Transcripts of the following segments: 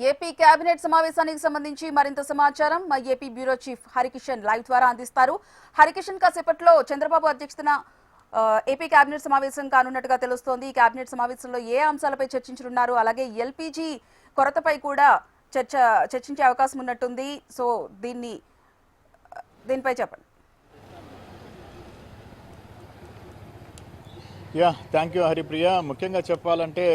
AP cabinet సమావేశానికి సంబంధించి మరింత సమాచారం మా AP bureau chief Harikishan live ద్వారా అందిస్తారు. హరికిషన్, కాసేపట్లో చంద్రబాబు అధ్యక్షతన ఏపీ కేబినెట్ సమావేశం కానున్నట్టుగా తెలుస్తోంది. కేబినెట్ సమావేశంలో ఏ అంశాలపై చర్చించనున్నారు, అలాగే ఎల్పీజీ కొరతపై కూడా చర్చించే అవకాశం ఉన్నట్టుంది. సో దీనిపై చెప్పండి. Thank you Haripriya. ముఖ్యంగా చెప్పాలంటే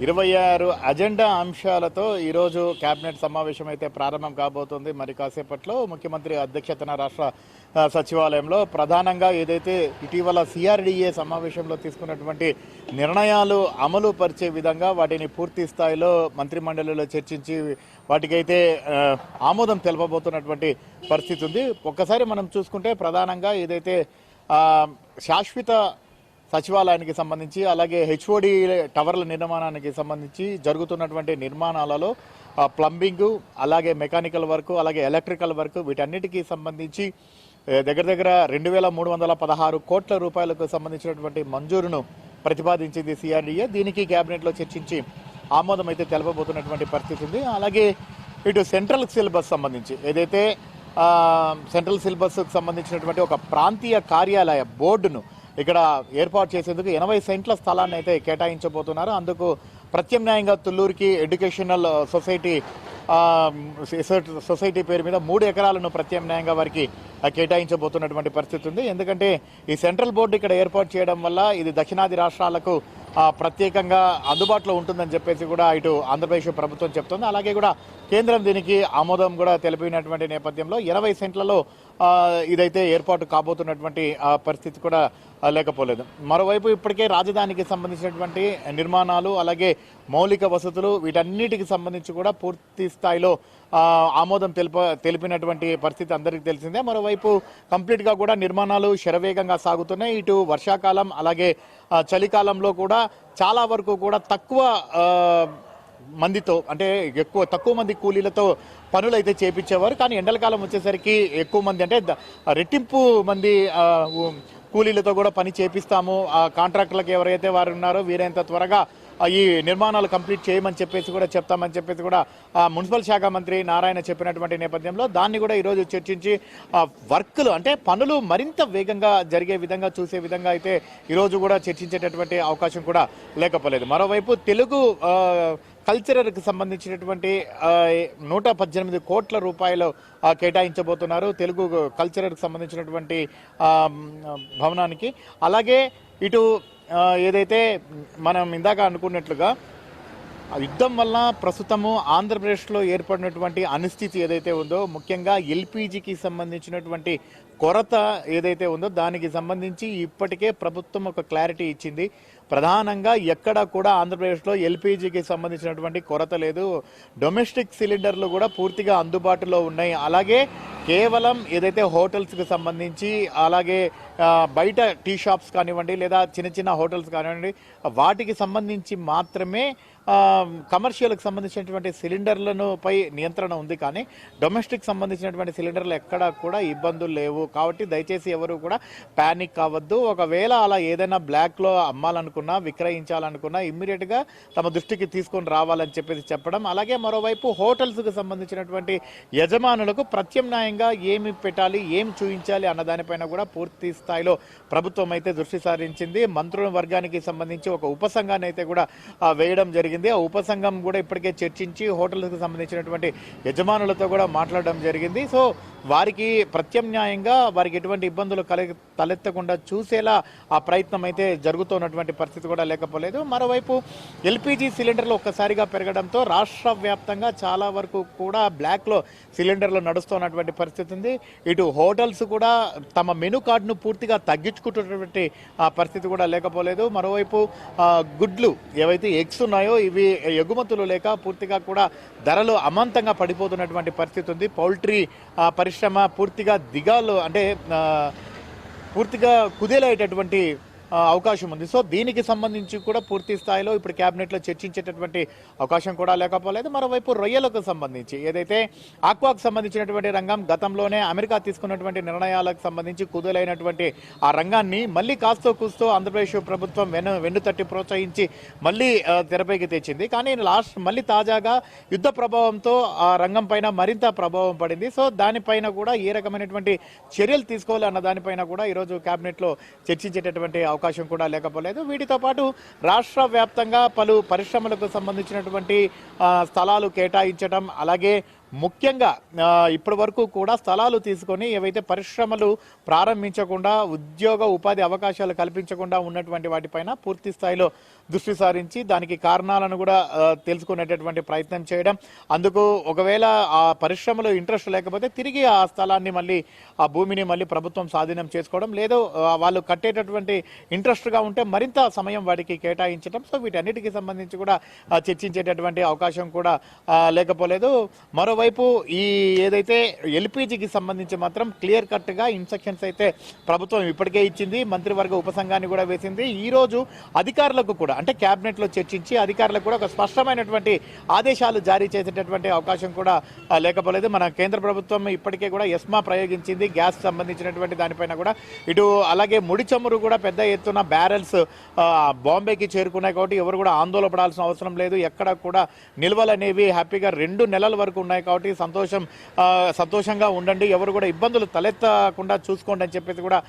26 అజెండా అంశాలతో ఈరోజు కేబినెట్ సమావేశం అయితే ప్రారంభం కాబోతుంది. మరి కాసేపట్లో ముఖ్యమంత్రి అధ్యక్షతన రాష్ట్ర సచివాలయంలో ప్రధానంగా ఏదైతే ఇటీవల సిఆర్డీఏ సమావేశంలో తీసుకున్నటువంటి నిర్ణయాలు అమలు పరిచే విధంగా వాటిని పూర్తి స్థాయిలో మంత్రిమండలిలో చర్చించి వాటికైతే ఆమోదం తెలపబోతున్నటువంటి పరిస్థితి ఉంది. ఒక్కసారి మనం చూసుకుంటే ప్రధానంగా ఏదైతే శాశ్వత సచివాలయానికి సంబంధించి అలాగే హెచ్ఓడి టవర్ల నిర్మాణానికి సంబంధించి జరుగుతున్నటువంటి నిర్మాణాలలో ప్లంబింగ్, అలాగే మెకానికల్ వర్క్, అలాగే ఎలక్ట్రికల్ వర్క్, వీటన్నిటికీ సంబంధించి దగ్గర 2316 కోట్ల రూపాయలకు సంబంధించినటువంటి మంజూరును ప్రతిపాదించింది సిఆర్డీఏ. దీనికి కేబినెట్లో చర్చించి ఆమోదం అయితే తెలపబోతున్నటువంటి పరిస్థితి ఉంది. అలాగే ఇటు సెంట్రల్ సిలబస్ సంబంధించి ఏదైతే సెంట్రల్ సిలబస్కు సంబంధించినటువంటి ఒక ప్రాంతీయ కార్యాలయ బోర్డును ఇక్కడ ఏర్పాటు చేసేందుకు 80 సెంట్ల స్థలాన్ని అయితే కేటాయించబోతున్నారు. అందుకు ప్రత్యామ్నాయంగా తుళ్ళూరుకి ఎడ్యుకేషనల్ సొసైటీ పేరు మీద 3 ఎకరాలను ప్రత్యామ్నాయంగా వారికి కేటాయించబోతున్నటువంటి పరిస్థితి ఉంది. ఎందుకంటే ఈ సెంట్రల్ బోర్డు ఇక్కడ ఏర్పాటు చేయడం వల్ల ఇది దక్షిణాది రాష్ట్రాలకు ప్రత్యేకంగా అందుబాటులో ఉంటుందని చెప్పేసి కూడా ఇటు ఆంధ్రప్రదేశ్ ప్రభుత్వం చెప్తుంది. అలాగే కూడా కేంద్రం దీనికి ఆమోదం కూడా తెలిపినటువంటి నేపథ్యంలో 80 సెంట్లలో ఇదైతే ఏర్పాటు కాబోతున్నటువంటి పరిస్థితి కూడా లేకపోలేదు. మరోవైపు ఇప్పటికే రాజధానికి సంబంధించినటువంటి నిర్మాణాలు, అలాగే మౌలిక వసతులు, వీటన్నిటికి సంబంధించి కూడా పూర్తి స్థాయిలో ఆమోదం తెలిపినటువంటి పరిస్థితి అందరికీ తెలిసిందే. మరోవైపు కంప్లీట్గా కూడా నిర్మాణాలు శరవేగంగా సాగుతున్నాయి. ఇటు వర్షాకాలం అలాగే చలికాలంలో కూడా చాలా వరకు కూడా తక్కువ మందితో, అంటే తక్కువ మంది కూలీలతో పనులు అయితే చేపించేవారు. కానీ ఎండల కాలం వచ్చేసరికి ఎక్కువ మంది, అంటే రెట్టింపు మంది కూలీలతో కూడా పని చేపిస్తాము, కాంట్రాక్టర్లకు ఎవరైతే వారు ఉన్నారో వీరైనంత త్వరగా ఈ నిర్మాణాలు కంప్లీట్ చేయమని చెప్పేసి కూడా చెప్తామని చెప్పేసి కూడా మున్సిపల్ శాఖ మంత్రి నారాయణ చెప్పినటువంటి నేపథ్యంలో దాన్ని కూడా ఈరోజు చర్చించి వర్క్లు, అంటే పనులు మరింత వేగంగా జరిగే విధంగా చూసే విధంగా అయితే ఈరోజు కూడా చర్చించేటటువంటి అవకాశం కూడా లేకపోలేదు. మరోవైపు తెలుగు కల్చరర్కి సంబంధించినటువంటి 118 కోట్ల రూపాయలు కేటాయించబోతున్నారు తెలుగు కల్చరర్కి సంబంధించినటువంటి భవనానికి. అలాగే ఇటు ఏదైతే మనం ఇందాక అనుకున్నట్లుగా యుద్ధం వల్ల ప్రస్తుతము ఆంధ్రప్రదేశ్లో ఏర్పడినటువంటి అనిశ్చితి ఏదైతే ఉందో, ముఖ్యంగా ఎల్పీజీకి సంబంధించినటువంటి కొరత ఏదైతే ఉందో దానికి సంబంధించి ఇప్పటికే ప్రభుత్వం ఒక క్లారిటీ ఇచ్చింది. ప్రధానంగా ఎక్కడ కూడా ఆంధ్రప్రదేశ్లో ఎల్పీజీకి సంబంధించినటువంటి కొరత లేదు. డొమెస్టిక్ సిలిండర్లు కూడా పూర్తిగా అందుబాటులో ఉన్నాయి. అలాగే కేవలం ఏదైతే హోటల్స్కి సంబంధించి, అలాగే బయట టీ షాప్స్ కానివ్వండి లేదా చిన్న హోటల్స్ కానివ్వండి, వాటికి సంబంధించి మాత్రమే కమర్షియల్కి సంబంధించినటువంటి సిలిండర్లను పై నియంత్రణ ఉంది. కానీ డొమెస్టిక్ సంబంధించినటువంటి సిలిండర్లు ఎక్కడా కూడా ఇబ్బందులు లేవు. కాబట్టి దయచేసి ఎవరు కూడా ప్యానిక్ కావద్దు. ఒకవేళ అలా ఏదైనా బ్లాక్లో అమ్మాలనుకున్నా, విక్రయించాలనుకున్నా ఇమ్మీడియట్గా తమ దృష్టికి తీసుకొని రావాలని చెప్పేసి చెప్పడం. అలాగే మరోవైపు హోటల్స్కి సంబంధించినటువంటి యజమానులకు ప్రత్యామ్నాయంగా ఏమి పెట్టాలి, ఏమి చూపించాలి అన్న దానిపైన కూడా పూర్తి స్థాయిలో ప్రభుత్వం అయితే దృష్టి సారించింది. మంత్రుల వర్గానికి సంబంధించి ఒక ఉపసంఘాన్ని అయితే కూడా వేయడం జరిగింది. ఆ ఉపసంఘం కూడా ఇప్పటికే చర్చించి హోటల్స్కి సంబంధించినటువంటి యజమానులతో కూడా మాట్లాడడం జరిగింది. సో వారికి ప్రత్యామ్నాయంగా వారికి ఎటువంటి ఇబ్బందులు తలెత్తకుండా చూసేలా ఆ ప్రయత్నం అయితే జరుగుతున్నటువంటి పరిస్థితి కూడా లేకపోలేదు. మరోవైపు ఎల్పీజీ సిలిండర్లు ఒక్కసారిగా పెరగడంతో రాష్ట్ర వ్యాప్తంగా చాలా వరకు కూడా బ్లాక్లో సిలిండర్లు నడుస్తున్నటువంటి పరిస్థితి ఉంది. ఇటు హోటల్స్ కూడా తమ మెనూ కార్డును పూర్తిగా తగ్గించుకుంటున్నటువంటి పరిస్థితి కూడా లేకపోలేదు. మరోవైపు గుడ్లు ఏవైతే ఎగ్స్ ఉన్నాయో ఇవి ఎగుమతులు లేక పూర్తిగా కూడా ధరలు అమాంతంగా పడిపోతున్నటువంటి పరిస్థితి ఉంది. పౌల్ట్రీ పరిశ్రమ పూర్తిగా దిగాలు, అంటే పూర్తిగా కుదేలయ్యేటటువంటి అవకాశం ఉంది. సో దీనికి సంబంధించి కూడా పూర్తి స్థాయిలో ఇప్పుడు కేబినెట్లో చర్చించేటటువంటి అవకాశం కూడా లేకపోలేదు. మరోవైపు రొయ్యలకు సంబంధించి ఏదైతే ఆక్వాకు సంబంధించినటువంటి రంగం గతంలోనే అమెరికా తీసుకున్నటువంటి నిర్ణయాలకు సంబంధించి కుదులైనటువంటి ఆ రంగాన్ని మళ్ళీ కాస్తో కూస్తో ఆంధ్రప్రదేశ్ ప్రభుత్వం వెన్నుతట్టి ప్రోత్సహించి మళ్ళీ తెరపైకి తెచ్చింది. కానీ మళ్ళీ తాజాగా యుద్ధ ప్రభావంతో ఆ రంగం పైన మరింత ప్రభావం పడింది. సో దానిపైన కూడా ఏ రకమైనటువంటి చర్యలు తీసుకోవాలి అన్న దానిపైన కూడా ఈరోజు కేబినెట్లో చర్చించేటటువంటి అవకాశం కూడా లేకపోలేదు. వీటితో పాటు రాష్ట్ర వ్యాప్తంగా పలు పరిశ్రమలకు సంబంధించినటువంటి స్థలాలు కేటాయించడం, అలాగే ముఖ్యంగా ఇప్పటి వరకు కూడా స్థలాలు తీసుకొని ఏవైతే పరిశ్రమలు ప్రారంభించకుండా ఉద్యోగ ఉపాధి అవకాశాలు కల్పించకుండా ఉన్నటువంటి వాటిపైన పూర్తి స్థాయిలో దృష్టి సారించి దానికి కారణాలను కూడా తెలుసుకునేటటువంటి ప్రయత్నం చేయడం, అందుకు ఒకవేళ ఆ పరిశ్రమలో ఇంట్రెస్ట్ లేకపోతే తిరిగి ఆ స్థలాన్ని మళ్ళీ ఆ భూమిని మళ్ళీ ప్రభుత్వం స్వాధీనం చేసుకోవడం, లేదు వాళ్ళు కట్టేటటువంటి ఇంట్రెస్ట్గా ఉంటే మరింత సమయం వాటికి కేటాయించడం. సో వీటన్నిటికీ సంబంధించి కూడా చర్చించేటటువంటి అవకాశం కూడా లేకపోలేదు. మరోవైపు ఈ ఏదైతే ఎల్పిజికి సంబంధించి మాత్రం క్లియర్ కట్గా ఇన్స్ట్రక్షన్స్ అయితే ప్రభుత్వం ఇప్పటికే ఇచ్చింది, మంత్రివర్గ ఉపసంఘాన్ని కూడా వేసింది. ఈ రోజు అధికారులకు కూడా అంటే కేబినెట్ లో చర్చించి అధికారులకు కూడా ఒక స్పష్టమైనటువంటి ఆదేశాలు జారీ చేసేటటువంటి అవకాశం కూడా లేకపోలేదు. మన కేంద్ర ప్రభుత్వం ఇప్పటికే కూడా ఎస్మా ప్రయోగించింది గ్యాస్ సంబంధించినటువంటి దానిపైన కూడా. ఇటు అలాగే ముడి చమురు కూడా పెద్ద ఎత్తున బ్యారెల్స్ బాంబేకి చేరుకున్నాయి కాబట్టి ఎవరు కూడా ఆందోళన పడాల్సిన అవసరం లేదు. ఎక్కడ కూడా నిల్వలు అనేవి హ్యాపీగా 2 నెలల వరకు ఉన్నాయి కాబట్టి సంతోషంగా ఉండండి, ఎవరు కూడా ఇబ్బందులు తలెత్తకుండా చూసుకోండి అని చెప్పేసి కూడా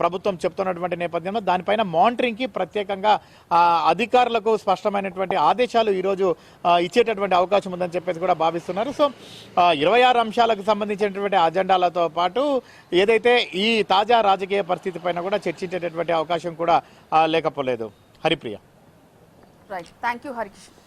ప్రభుత్వం చెప్తున్నటువంటి నేపథ్యంలో దానిపైన మానిటరింగ్ కి ప్రత్యేకంగా అధికారులకు స్పష్టమైనటువంటి ఆదేశాలు ఈరోజు ఇచ్చేటటువంటి అవకాశం ఉందని చెప్పేసి కూడా భావిస్తున్నారు. సో 26 అంశాలకు సంబంధించినటువంటి అజెండాలతో పాటు ఏదైతే ఈ తాజా రాజకీయ పరిస్థితి పైన కూడా చర్చించేటటువంటి అవకాశం కూడా లేకపోలేదు. Haripriya. Right, thank you Harikishan.